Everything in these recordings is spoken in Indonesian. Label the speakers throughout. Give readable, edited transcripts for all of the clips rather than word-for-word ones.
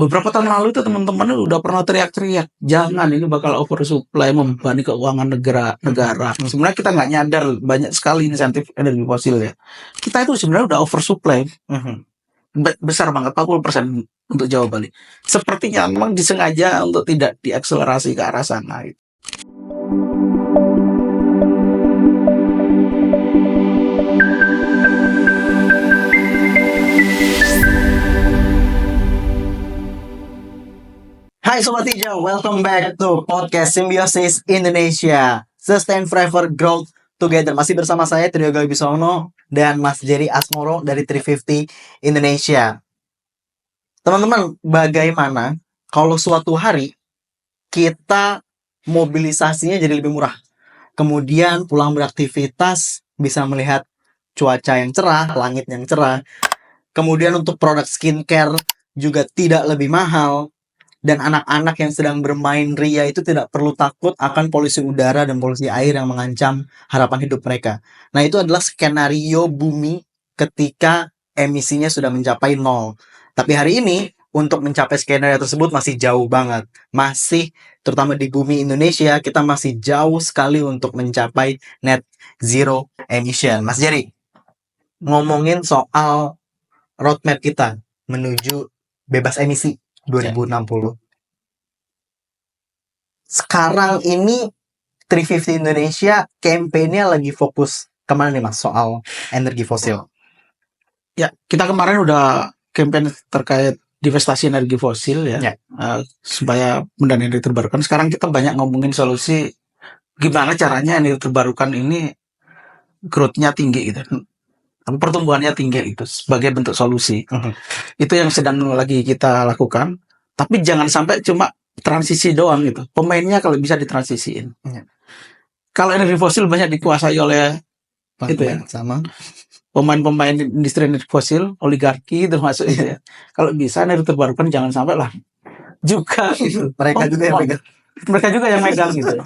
Speaker 1: Beberapa tahun lalu itu teman-teman udah pernah teriak-teriak, jangan ini bakal oversupply membebani keuangan negara. Sebenarnya kita nggak nyadar banyak sekali insentif energi fosil ya. Kita itu sebenarnya udah oversupply besar banget 40% untuk Jawa Bali. Sepertinya memang disengaja untuk tidak diakselerasi ke arah sana.
Speaker 2: Hai Sobat Hijau, welcome back to Podcast Symbiosis Indonesia. Sustain Forever Growth Together. Masih bersama saya Trio Galbisono dan Mas Jerry Asmoro dari 350 Indonesia. Teman-teman, bagaimana kalau suatu hari kita mobilisasinya jadi lebih murah? Kemudian pulang beraktivitas bisa melihat cuaca yang cerah, langit yang cerah. Kemudian untuk produk skincare juga tidak lebih mahal. Dan anak-anak yang sedang bermain ria itu tidak perlu takut akan polusi udara dan polusi air yang mengancam harapan hidup mereka. Nah, itu adalah skenario bumi ketika emisinya sudah mencapai nol. Tapi hari ini, untuk mencapai skenario tersebut masih jauh banget. Masih, terutama di bumi Indonesia, kita masih jauh sekali untuk mencapai net zero emission. Mas Jerry, ngomongin soal roadmap kita menuju bebas emisi 2060. Sekarang ini 350 Indonesia campaign-nya lagi fokus kemana nih Mas soal energi fosil?
Speaker 1: Ya, kita kemarin udah campaign terkait divestasi energi fosil ya. Supaya mendanai energi terbarukan. Sekarang kita banyak ngomongin solusi gimana caranya energi terbarukan ini growth-nya tinggi gitu. Pertumbuhannya tinggi itu sebagai bentuk solusi. Itu yang sedang lagi kita lakukan. Tapi jangan sampai cuma transisi doang gitu. Pemainnya kalau bisa ditransisiin. Kalau energi fosil banyak dikuasai oleh itu ya,
Speaker 2: sama
Speaker 1: pemain-pemain industri energi fosil, oligarki termasuk itu ya. Kalau bisa energi terbarukan jangan sampai lah juga gitu. Mereka juga yang megang gitu.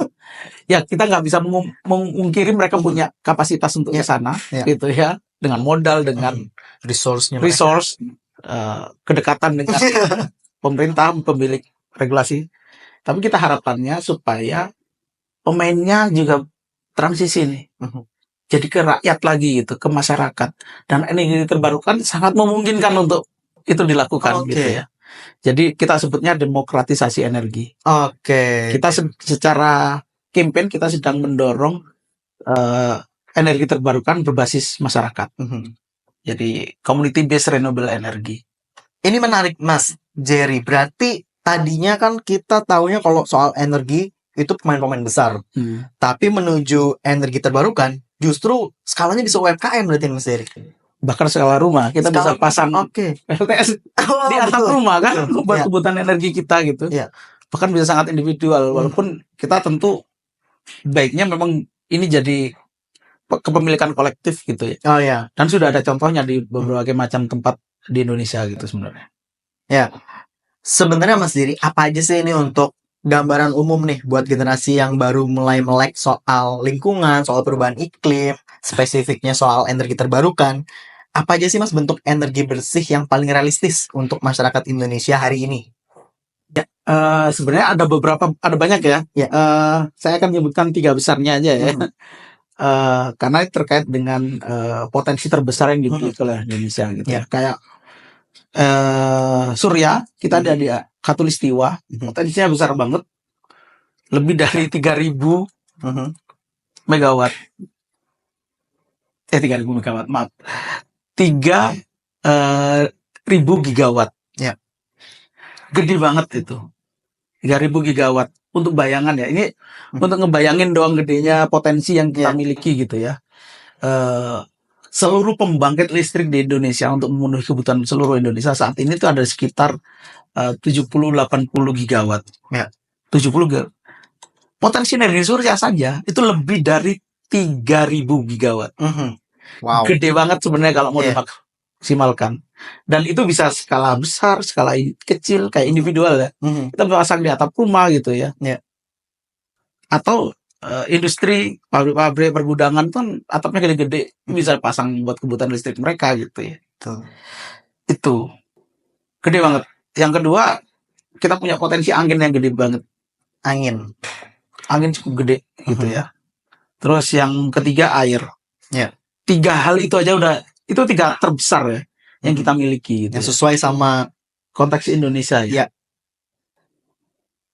Speaker 1: Ya kita nggak bisa mengungkiri mereka punya kapasitas untuk ke sana gitu ya, dengan modal, dengan resource, kedekatan dengan pemerintah, pemilik regulasi. Tapi kita harapannya supaya pemainnya juga transisi nih. Jadi ke rakyat lagi gitu, ke masyarakat. Dan energi terbarukan sangat memungkinkan untuk itu dilakukan gitu ya. Jadi kita sebutnya demokratisasi energi. Kita secara campaign kita sedang mendorong energi terbarukan berbasis masyarakat. Jadi community based renewable energy.
Speaker 2: Ini menarik Mas Jerry. Berarti tadinya kan kita taunya kalau soal energi itu pemain-pemain besar. Tapi menuju energi terbarukan justru skalanya bisa UMKM berarti Mas Jerry.
Speaker 1: Bahkan skala rumah kita bisa pasang PLTS di atap rumah kan buat kebutuhan energi kita gitu. Bahkan bisa sangat individual walaupun kita tentu baiknya memang ini jadi kepemilikan kolektif gitu ya. Dan sudah ada contohnya di berbagai macam tempat di Indonesia gitu sebenarnya.
Speaker 2: Ya. Sebenarnya Mas Diri, apa aja sih ini untuk gambaran umum nih buat generasi yang baru mulai melek soal lingkungan, soal perubahan iklim, spesifiknya soal energi terbarukan. Apa aja sih Mas bentuk energi bersih yang paling realistis untuk masyarakat Indonesia hari ini?
Speaker 1: Ya, sebenarnya ada banyak ya. Saya akan menyebutkan 3 besarnya aja ya. Karena terkait dengan potensi terbesar yang dimiliki oleh Indonesia gitu ya. Kayak surya, kita ada di Khatulistiwa, potensinya besar banget. Lebih dari 3.000 megawatt. 3.000 megawatt, maaf. 3.000 gigawatt. Gede banget itu. 3.000 gigawatt. Untuk bayangan ya, ini untuk ngebayangin doang gedenya potensi yang kita miliki gitu ya. Seluruh pembangkit listrik di Indonesia untuk memenuhi kebutuhan seluruh Indonesia saat ini itu ada sekitar 70-80 gigawatt. 70 gigawatt. Potensi energi surya saja itu lebih dari 3.000 gigawatt. Gede banget sebenarnya kalau mau dimaksimalkan. Dan itu bisa skala besar, skala kecil, kayak individual ya. Kita pasang di atap rumah gitu ya. Atau industri, pabrik-pabrik, pergudangan kan atapnya gede-gede, bisa pasang buat kebutuhan listrik mereka gitu ya. Itu gede banget. Yang kedua, kita punya potensi angin yang gede banget. Angin cukup gede gitu ya. Terus yang ketiga air.
Speaker 2: Ya.
Speaker 1: 3 hal itu aja udah, itu 3 terbesar ya yang kita miliki gitu.
Speaker 2: Yang sesuai sama
Speaker 1: konteks Indonesia ya.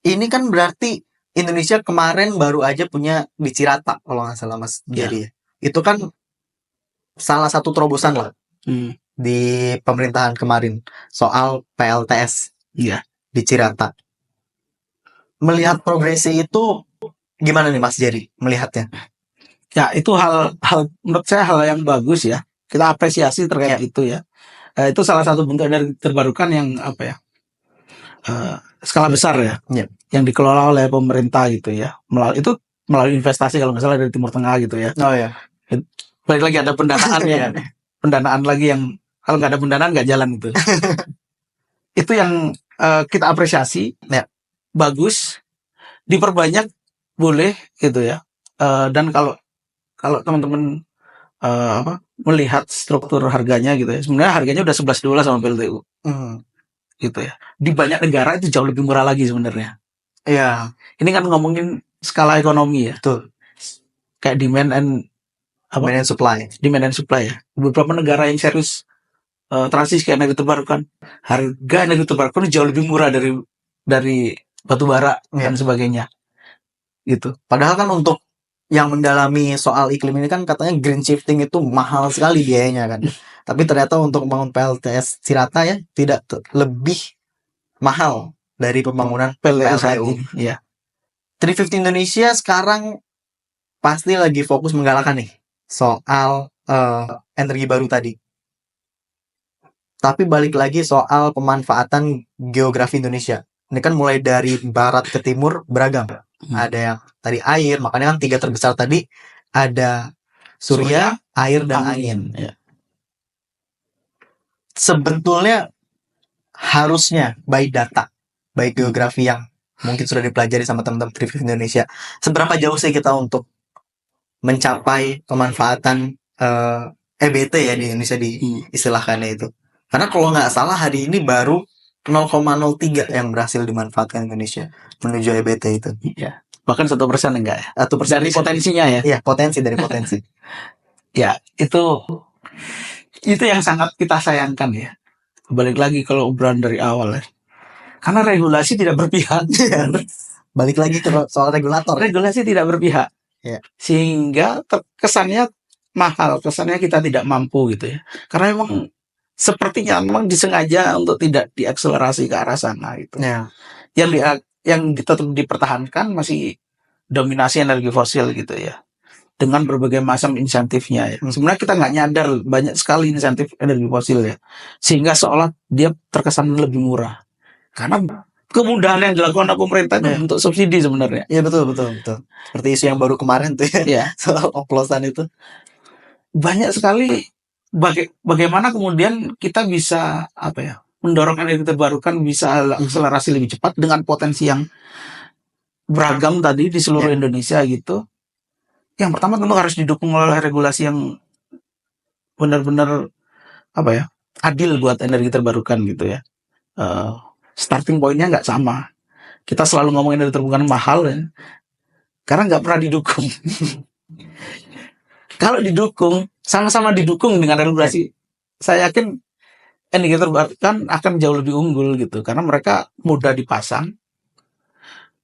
Speaker 2: Ini kan berarti Indonesia kemarin baru aja punya di Cirata kalau nggak salah Mas Jerry. Itu kan salah satu terobosan lah di pemerintahan kemarin soal PLTS di Cirata. Melihat progresi itu gimana nih Mas Jerry melihatnya?
Speaker 1: Ya itu hal menurut saya hal yang bagus ya. Kita apresiasi terkait itu ya. Itu salah satu bentuk energi terbarukan yang apa ya, skala besar ya, yang dikelola oleh pemerintah gitu ya. Melalui investasi kalau nggak salah dari Timur Tengah gitu ya.
Speaker 2: Oh ya.
Speaker 1: Balik lagi ada pendanaan ya. Pendanaan lagi yang kalau nggak ada pendanaan nggak jalan itu. Itu yang kita apresiasi. Bagus, diperbanyak boleh gitu ya. Dan kalau teman-teman melihat struktur harganya gitu ya, sebenarnya harganya udah $11 sama PLTU gitu ya. Di banyak negara itu jauh lebih murah lagi sebenarnya.
Speaker 2: Iya.
Speaker 1: Ini kan ngomongin skala ekonomi ya.
Speaker 2: Betul.
Speaker 1: Kayak demand and supply ya. Beberapa negara yang serius transisi ke energi terbarukan, harga energi terbarukan jauh lebih murah dari batu bara dan sebagainya gitu.
Speaker 2: Padahal kan untuk yang mendalami soal iklim ini kan katanya green shifting itu mahal sekali biayanya kan. Tapi ternyata untuk membangun PLTS Cirata ya tidak lebih mahal dari pembangunan PLTU.
Speaker 1: Iya.
Speaker 2: 350 Indonesia sekarang pasti lagi fokus menggalakkan nih soal energi baru tadi. Tapi balik lagi soal pemanfaatan geografi Indonesia. Ini kan mulai dari barat ke timur beragam. Ada yang tadi air, makanya kan 3 terbesar tadi ada surya, air, dan angin.
Speaker 1: Ya.
Speaker 2: Sebetulnya harusnya by data, by geografi yang mungkin sudah dipelajari sama teman-teman 350 Indonesia, seberapa jauh sih kita untuk mencapai pemanfaatan EBT ya di Indonesia diistilahkannya itu. Karena kalau nggak salah hari ini baru 0,03 yang berhasil dimanfaatkan Indonesia menuju EBT itu.
Speaker 1: Iya. Bahkan 1% enggak ya?
Speaker 2: 1%
Speaker 1: dari potensinya ya?
Speaker 2: Iya, potensi dari potensi.
Speaker 1: Ya, itu yang sangat kita sayangkan ya. Balik lagi kalau obrolan dari awal ya. Karena regulasi tidak berpihak.
Speaker 2: Balik lagi ke soal regulator.
Speaker 1: Regulasi tidak berpihak. Sehingga kesannya mahal, kesannya kita tidak mampu gitu ya. Karena memang sepertinya memang disengaja untuk tidak diakselerasi ke arah sana gitu. Yang tetap dipertahankan masih dominasi energi fosil gitu ya, dengan berbagai macam insentifnya ya. Sebenarnya kita nggak nyadar banyak sekali insentif energi fosil ya, sehingga seolah dia terkesan lebih murah karena kemudahan yang dilakukan oleh pemerintah itu untuk subsidi sebenarnya.
Speaker 2: Iya betul. Seperti isu yang baru kemarin tuh ya. Soal oplosan itu
Speaker 1: banyak sekali. Bagaimana kemudian kita bisa mendorong energi terbarukan bisa akselerasi lebih cepat dengan potensi yang beragam tadi di seluruh Indonesia gitu. Yang pertama tentu harus didukung oleh regulasi yang benar-benar adil buat energi terbarukan gitu ya. Starting pointnya nggak sama. Kita selalu ngomongin energi terbarukan mahal ya, karena nggak pernah didukung. Kalau didukung, sama-sama didukung dengan regulasi, saya yakin energi terbarukan akan jauh lebih unggul gitu, karena mereka mudah dipasang,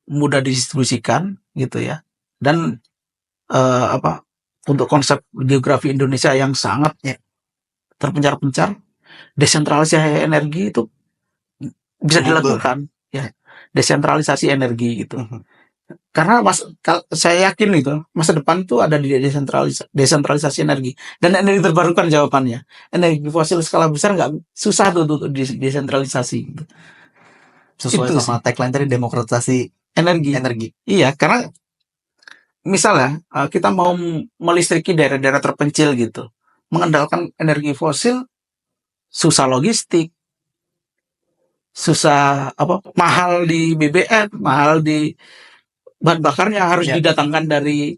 Speaker 1: mudah didistribusikan gitu ya, dan untuk konsep geografi Indonesia yang sangat terpencar-pencar, desentralisasi energi itu bisa dilakukan ya, desentralisasi energi gitu. Karena saya yakin itu masa depan itu ada di desentralisasi energi dan energi terbarukan jawabannya. Energi fosil skala besar nggak susah tuh untuk desentralisasi. Gitu.
Speaker 2: Sesuai itu sama tagline tadi, demokratisasi energi.
Speaker 1: Iya, karena misalnya kita mau melistriki daerah-daerah terpencil gitu, mengandalkan energi fosil susah logistik, susah mahal di BBM, mahal di bahan bakarnya harus didatangkan dari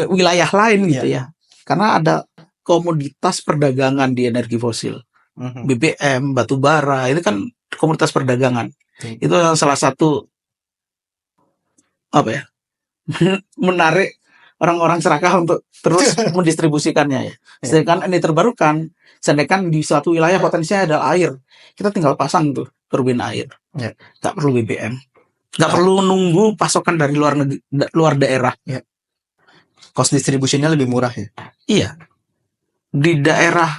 Speaker 1: wilayah lain gitu ya. Karena ada komoditas perdagangan di energi fosil. BBM, batu bara, itu kan komunitas perdagangan. Itu salah satu apa ya? menarik orang-orang serakah untuk terus mendistribusikannya ya. Sedangkan ini terbarukan, sedangkan di suatu wilayah potensinya ada air, kita tinggal pasang tuh turbin air, nggak perlu BBM, nggak perlu nunggu pasokan dari luar daerah.
Speaker 2: Cost distributionnya lebih murah ya.
Speaker 1: Iya, di daerah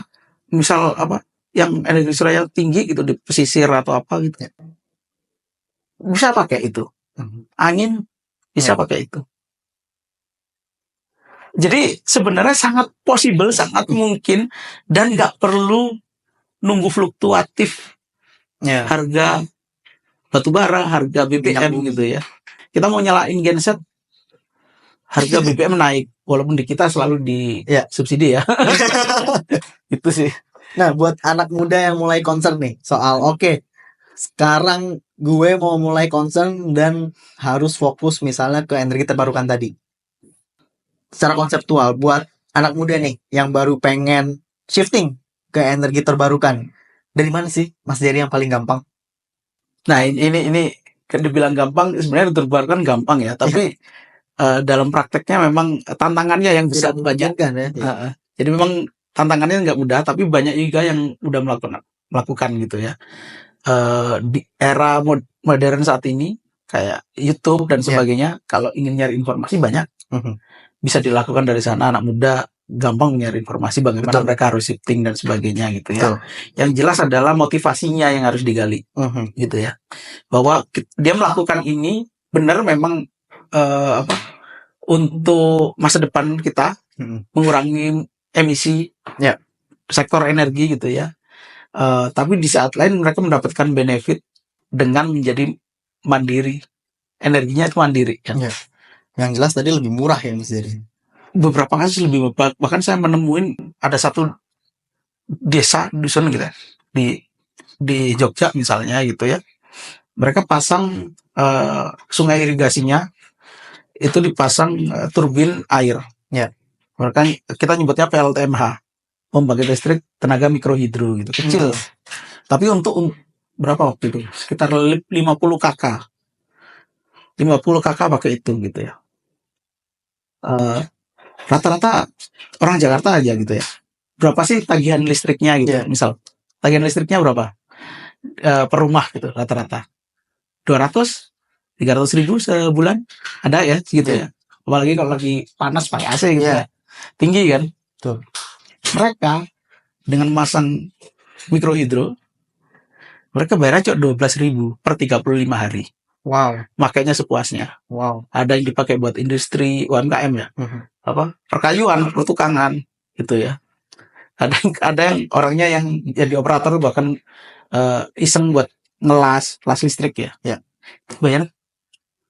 Speaker 1: misal apa yang energi surya tinggi gitu di pesisir atau apa gitu, bisa pakai itu. Angin bisa pakai itu. Jadi sebenarnya sangat possible, sangat mungkin, dan nggak perlu nunggu fluktuatif harga batubara, harga BBM gitu ya. Kita mau nyalain genset, harga BBM naik, walaupun di kita selalu di subsidi ya. Itu sih.
Speaker 2: Nah, buat anak muda yang mulai concern nih soal sekarang gue mau mulai concern dan harus fokus misalnya ke energi terbarukan tadi. Secara konseptual buat anak muda nih yang baru pengen shifting ke energi terbarukan, dari mana sih Mas Jerry yang paling gampang?
Speaker 1: Nah, ini kan dibilang gampang, sebenarnya terbarukan gampang ya, tapi dalam prakteknya memang tantangannya yang besar banyak
Speaker 2: kan ya.
Speaker 1: Jadi memang tantangannya nggak mudah, tapi banyak juga yang udah melakukan gitu ya. Di era modern saat ini kayak YouTube dan sebagainya, kalau ingin nyari informasi banyak bisa dilakukan dari sana. Anak muda gampang nyari informasi bagaimana mereka harus shifting dan sebagainya gitu ya. Yang jelas adalah motivasinya yang harus digali gitu ya, bahwa dia melakukan ini benar memang untuk masa depan kita, mengurangi emisi sektor energi gitu ya. Tapi di saat lain mereka mendapatkan benefit dengan menjadi mandiri, energinya itu mandiri kan.
Speaker 2: Yang jelas tadi lebih murah ya Mas Jerry.
Speaker 1: Beberapa kasus lebih murah. Bahkan saya menemuin ada satu desa dusun gitu ya, di Jogja misalnya gitu ya. Mereka pasang sungai irigasinya itu dipasang turbin air. Mereka kita nyebutnya PLTMH, pembangkit listrik tenaga mikrohidro gitu, kecil. Tapi untuk berapa waktu itu? Sekitar 50 KK. 50 KK pakai itu gitu ya. Rata-rata orang Jakarta aja gitu ya. Berapa sih tagihan listriknya gitu? Misal tagihan listriknya berapa? Per rumah gitu rata-rata. 200, 300 ribu sebulan ada ya segitu ya. Apalagi kalau lagi panas pakai AC gitu ya. Tinggi kan? Mereka dengan masang mikrohidro, mereka bayar aja 12.000 per 35 hari. Makanya sepuasnya. Ada yang dipakai buat industri UMKM ya. Perkayuan, pertukangan gitu ya. Ada yang orangnya yang jadi operator bahkan iseng buat las listrik ya. Bayar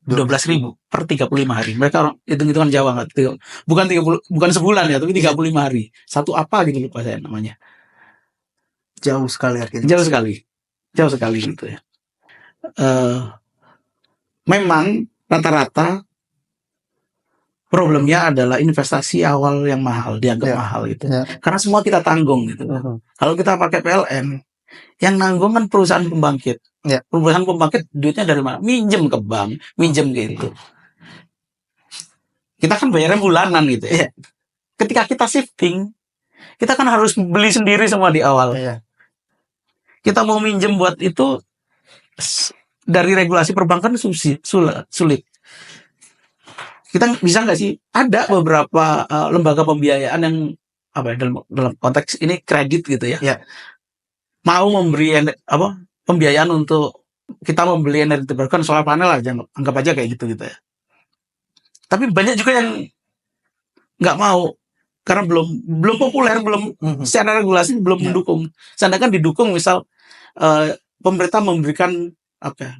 Speaker 1: 12.000 per 35 hari. Mereka hitung-hitungan Jawa nggak? Bukan sebulan ya, tapi 35 hari. Satu apa gitu lupa saya namanya.
Speaker 2: Jauh sekali harganya.
Speaker 1: Jauh sekali gitu ya. Memang rata-rata problemnya adalah investasi awal yang mahal, dianggap mahal gitu. Karena semua kita tanggung gitu. Kalau kita pakai PLN, yang nanggung kan perusahaan pembangkit. Perusahaan pembangkit duitnya dari mana? Minjem ke bank, minjem gitu. Kita kan bayarnya bulanan gitu ya. Ketika kita shifting, kita kan harus beli sendiri semua di awal. Kita mau minjem buat itu dari regulasi perbankan sulit. Kita bisa nggak sih? Ada beberapa lembaga pembiayaan yang dalam konteks ini kredit gitu ya. Mau memberi pembiayaan untuk kita membeli energi terbarukan, solar panel aja, anggap aja kayak gitu ya. Tapi banyak juga yang nggak mau karena belum populer, belum secara regulasi belum mendukung. Sedangkan didukung misal pemerintah memberikan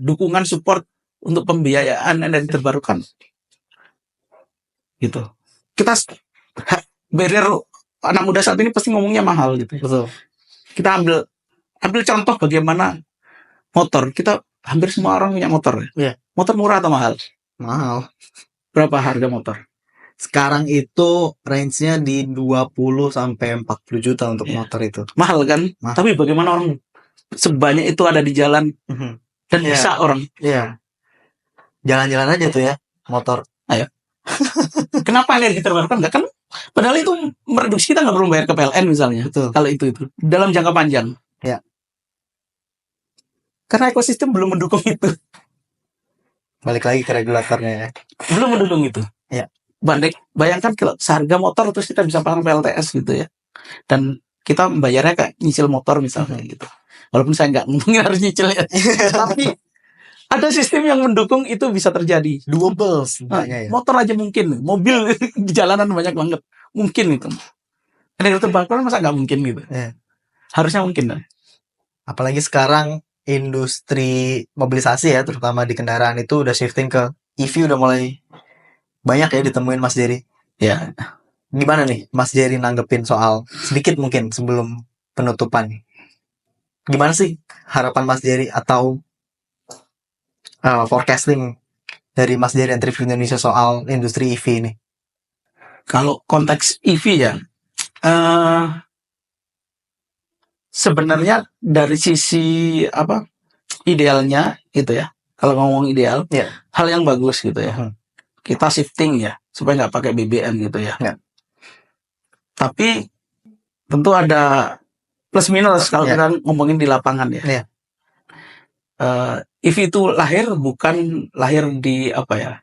Speaker 1: dukungan support untuk pembiayaan energi terbarukan. Gitu. Kita barrier anak muda saat ini pasti ngomongnya mahal gitu. Kita ambil contoh bagaimana motor. Kita hampir semua orang punya motor ya. Motor murah atau mahal?
Speaker 2: Mahal.
Speaker 1: Berapa harga motor?
Speaker 2: Sekarang itu range-nya di 20 sampai 40 juta untuk motor itu.
Speaker 1: Mahal kan? Mahal. Tapi bagaimana orang sebanyak itu ada di jalan dan
Speaker 2: Iya.
Speaker 1: bisa orang.
Speaker 2: Iya. Jalan-jalan aja tuh ya motor.
Speaker 1: Kenapa energi terbarukan enggak kan? Padahal itu mereduksi kita nggak perlu bayar ke PLN misalnya.
Speaker 2: Betul.
Speaker 1: Kalau itu dalam jangka panjang.
Speaker 2: Ya.
Speaker 1: Karena ekosistem belum mendukung itu.
Speaker 2: Balik lagi ke regulatornya ya.
Speaker 1: Belum mendukung itu.
Speaker 2: Ya.
Speaker 1: Bayangkan kalau seharga motor terus kita bisa pasang PLTS gitu ya. Dan kita membayarnya kayak nyicil motor misalnya gitu. Walaupun saya nggak ngomongin harus nyicil ya. Tapi ada sistem yang mendukung itu bisa terjadi.
Speaker 2: Doable sebenarnya ya.
Speaker 1: Motor aja mungkin, mobil di jalanan banyak banget. Mungkin itu. Energi terbarukan masa nggak mungkin gitu.
Speaker 2: Ya.
Speaker 1: Harusnya mungkin.
Speaker 2: Apalagi sekarang industri mobilisasi ya, terutama di kendaraan itu udah shifting ke EV, udah mulai banyak ya ditemuin Mas Jerry.
Speaker 1: Ya.
Speaker 2: Gimana nih Mas Jerry nanggepin soal sedikit mungkin sebelum penutupan? Gimana sih harapan Mas Jerry atau forecasting dari Mas Jerry and Trip Indonesia soal industri EV ini?
Speaker 1: Kalau konteks EV ya, sebenarnya dari sisi idealnya gitu ya. Kalau ngomong ideal, hal yang bagus gitu ya. Kita shifting ya supaya nggak pakai BBM gitu ya. Tapi tentu ada plus minus kalau kita ngomongin di lapangan ya. EV itu bukan lahir di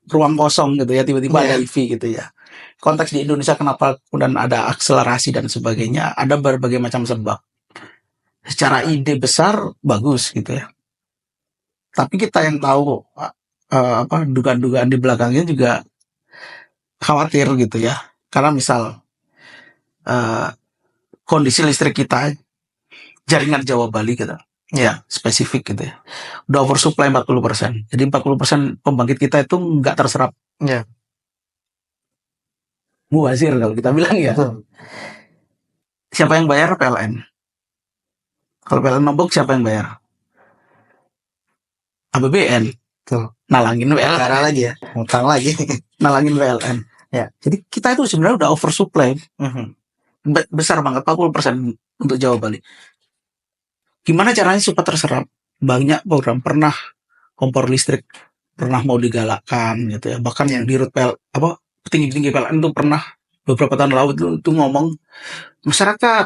Speaker 1: ruang kosong gitu ya, tiba-tiba ada EV gitu ya. Konteks di Indonesia kenapa kemudian ada akselerasi dan sebagainya, ada berbagai macam sebab. Secara ide besar bagus gitu ya. Tapi kita yang tahu dugaan-dugaan di belakangnya juga khawatir gitu ya. Karena misal kondisi listrik kita jaringan Jawa Bali gitu. Ya, spesifik gitu ya. Udah oversupply 40%. Jadi 40% pembangkit kita itu nggak terserap.
Speaker 2: Ya.
Speaker 1: Mubazir kalau kita bilang ya. Siapa yang bayar? PLN. Kalau PLN nombok siapa yang bayar? APBN.
Speaker 2: Tuh.
Speaker 1: Nalangin PLN.
Speaker 2: Karena lagi ya, utang lagi.
Speaker 1: Nalangin PLN. Ya. Jadi kita itu sebenarnya udah oversupply. Besar banget, 40% untuk Jawa Bali. Gimana caranya supaya terserap? Banyak program, pernah kompor listrik pernah mau digalakkan gitu ya. Bahkan yang di rut petinggi-petinggi PLN itu pernah beberapa tahun lalu itu ngomong masyarakat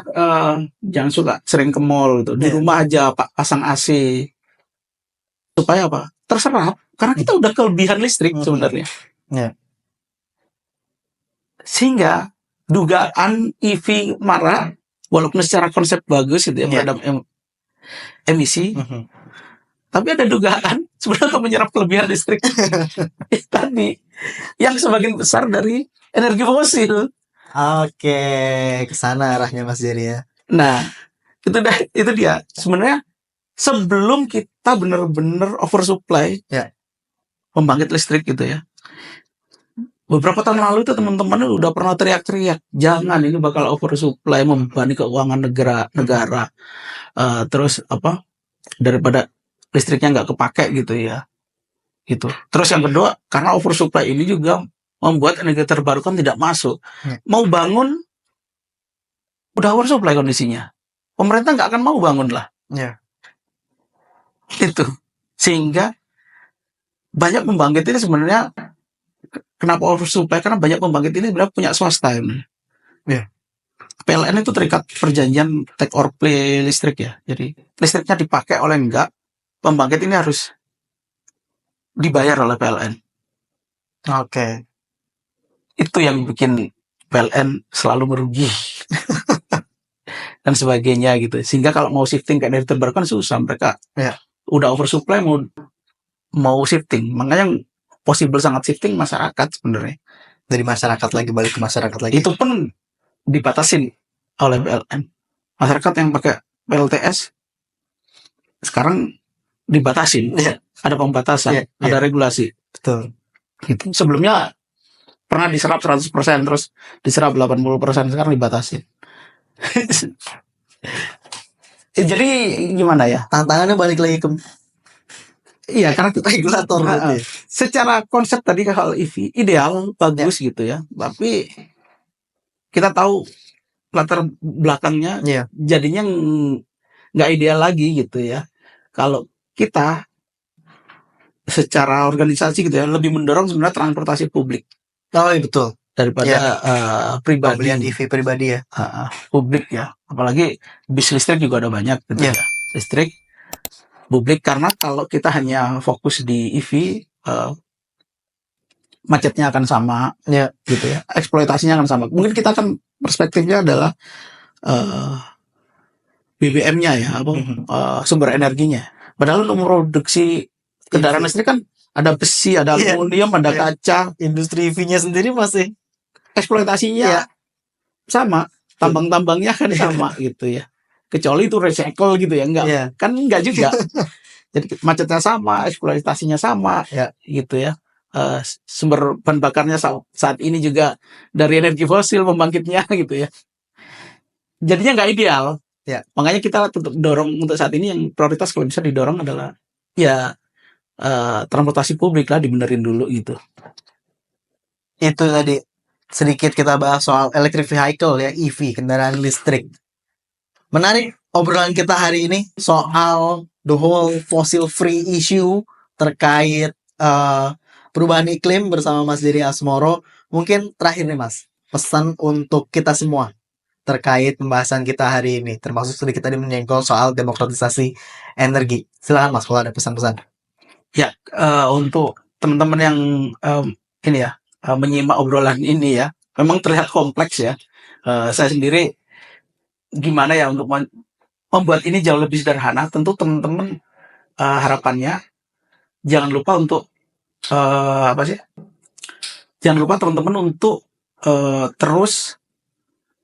Speaker 1: jangan suka sering ke mall gitu. Di rumah aja pasang AC. Supaya apa? Terserap. Karena kita udah kelebihan listrik sebenarnya. Sehingga dugaan EV marah walaupun secara konsep bagus gitu ya, meredam emisi. Tapi ada dugaan sebenarnya untuk menyerap kelebihan listrik tadi yang sebagian besar dari energi fosil.
Speaker 2: Oke, kesana arahnya Mas Jerry ya.
Speaker 1: Nah, itu dia. Sebenarnya sebelum kita benar-benar oversupply pembangkit listrik gitu ya. Beberapa tahun lalu itu teman-teman udah pernah teriak-teriak, jangan ini bakal oversupply, membebani keuangan negara. Terus daripada listriknya nggak kepake gitu ya. Gitu. Terus yang kedua, karena oversupply ini juga membuat energi terbarukan tidak masuk. Mau bangun udah oversupply kondisinya. Pemerintah nggak akan mau bangun lah. Itu. Sehingga banyak pembangkit ini sebenarnya kenapa oversupply? Karena banyak pembangkit ini sebenarnya punya swasta. PLN itu terikat perjanjian take or pay listrik ya. Jadi listriknya dipakai oleh enggak, pembangkit ini harus dibayar oleh PLN.
Speaker 2: Oke.
Speaker 1: Itu yang bikin PLN selalu merugi. Dan sebagainya gitu. Sehingga kalau mau shifting ke energi terbarukan susah. Mereka udah oversupply mau shifting. Makanya yang possible sangat shifting masyarakat sebenarnya.
Speaker 2: Dari masyarakat lagi balik ke masyarakat lagi.
Speaker 1: Itu pun dibatasin oleh PLN. Masyarakat yang pakai PLTS sekarang dibatasin. Ada pembatasan, ada regulasi.
Speaker 2: Betul.
Speaker 1: Itu sebelumnya pernah diserap 100%, terus diserap 80%, sekarang dibatasin. Jadi gimana ya?
Speaker 2: Tantangannya balik lagi ke
Speaker 1: karena kita
Speaker 2: regulator.
Speaker 1: Secara konsep tadi kalau EV ideal, bagus gitu ya. Tapi kita tahu latar belakangnya jadinya nggak ideal lagi gitu ya. Kalau kita secara organisasi gitu ya lebih mendorong sebenarnya transportasi publik
Speaker 2: Oh iya betul.
Speaker 1: daripada pribadi.
Speaker 2: Pembelian EV pribadi ya.
Speaker 1: Publik ya, apalagi bis listrik juga ada banyak gitu
Speaker 2: Iya.
Speaker 1: ya, listrik publik. Karena kalau kita hanya fokus di EV, macetnya akan sama
Speaker 2: Iya.
Speaker 1: gitu ya, eksploitasinya akan sama. Mungkin kita kan perspektifnya adalah BBM-nya ya, sumber energinya. Padahal untuk memproduksi kendaraan listrik kan ada besi, ada
Speaker 2: Iya.
Speaker 1: aluminium, ada
Speaker 2: Iya.
Speaker 1: kaca.
Speaker 2: Industri EV-nya sendiri masih
Speaker 1: Eksploitasinya
Speaker 2: Iya.
Speaker 1: sama, tambang-tambangnya kan sama gitu ya. Kecuali itu recycle gitu ya, enggak.
Speaker 2: Iya.
Speaker 1: Kan enggak juga. Jadi macetnya sama, eksploitasinya sama,
Speaker 2: Ya.
Speaker 1: gitu ya. Sumber bahan bakarnya saat ini juga dari energi fosil pembangkitnya gitu ya. Jadinya nggak ideal.
Speaker 2: Ya.
Speaker 1: Makanya kita tetap dorong untuk saat ini yang prioritas kalau bisa didorong adalah ya transportasi publik lah, dibenerin dulu gitu.
Speaker 2: Itu tadi sedikit kita bahas soal electric vehicle ya, EV, kendaraan listrik. Menarik obrolan kita hari ini soal the whole fossil free issue terkait perubahan iklim bersama Mas Jerry Asmoro. Mungkin terakhir nih Mas, pesan untuk kita semua terkait pembahasan kita hari ini, termasuk sedikit tadi menyenggol soal demokratisasi energi. Silakan Mas kalau ada pesan-pesan.
Speaker 1: Ya, untuk teman-teman yang ini ya menyimak obrolan ini ya, memang terlihat kompleks ya. Saya sendiri gimana ya untuk membuat ini jauh lebih sederhana. Tentu teman-teman harapannya jangan lupa untuk jangan lupa teman-teman untuk terus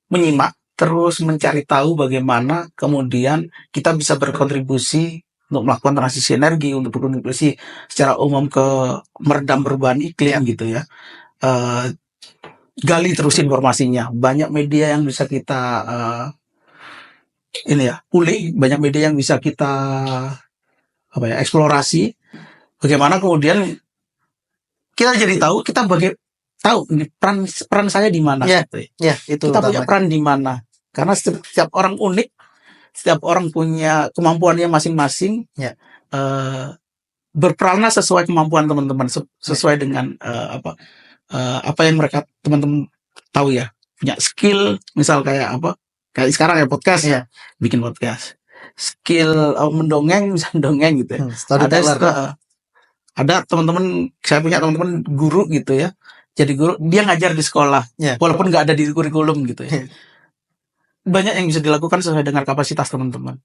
Speaker 1: menyimak, terus mencari tahu bagaimana kemudian kita bisa berkontribusi untuk melakukan transisi energi, untuk berkontribusi secara umum ke meredam perubahan iklim gitu ya. Gali terus informasinya. Banyak media yang bisa kita ulik, banyak media yang bisa kita eksplorasi. Bagaimana kemudian kita jadi tahu, kita tahu peran saya di mana.
Speaker 2: Ya,
Speaker 1: gitu.
Speaker 2: Ya, itu
Speaker 1: kita punya peran di mana. Karena setiap orang unik, setiap orang punya kemampuannya masing-masing.
Speaker 2: Ya.
Speaker 1: Berperanlah sesuai kemampuan teman-teman, sesuai dengan apa yang mereka teman-teman tahu ya, punya skill, misal kayak kayak sekarang ya podcast, bikin podcast, skill mendongeng, bisa mendongeng gitu ya. Ada teman-teman, saya punya teman-teman guru gitu ya, jadi guru, dia ngajar di sekolah, walaupun nggak ada di kurikulum gitu ya. Banyak yang bisa dilakukan sesuai dengan kapasitas teman-teman.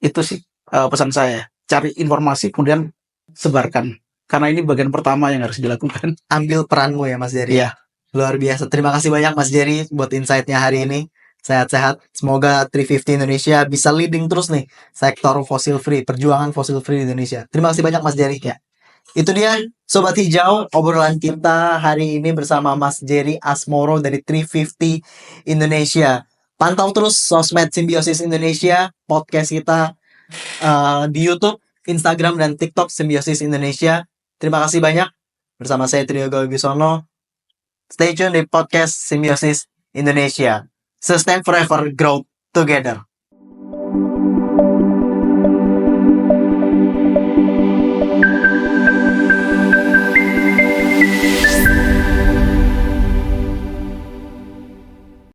Speaker 1: Itu sih pesan saya, cari informasi kemudian sebarkan. Karena ini bagian pertama yang harus dilakukan.
Speaker 2: Ambil peranmu ya Mas Jerry.
Speaker 1: Iya.
Speaker 2: Luar biasa. Terima kasih banyak Mas Jerry buat insight-nya hari ini. Sehat-sehat. Semoga 350 Indonesia bisa leading terus nih sektor fossil free, perjuangan fossil free di Indonesia. Terima kasih banyak Mas Jerry. Ya. Itu dia Sobat Hijau, obrolan kita hari ini bersama Mas Jerry Asmoro dari 350 Indonesia. Pantau terus sosmed Simbiosis Indonesia, podcast kita di YouTube, Instagram, dan TikTok Simbiosis Indonesia. Terima kasih banyak. Bersama saya Trio Wibisono. Stay tune di podcast Simbiosis Indonesia. Sustain forever, grow together.